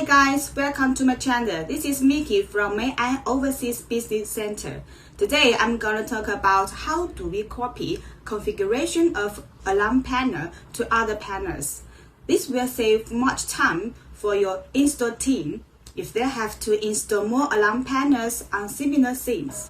guys, welcome to my channel. This is Miki from MIKI Overseas Business Center. Today I'm gonna talk about how do we copy configuration of alarm panel to other panels. This will save much time for your install team if they have to install more alarm panels on similar themes.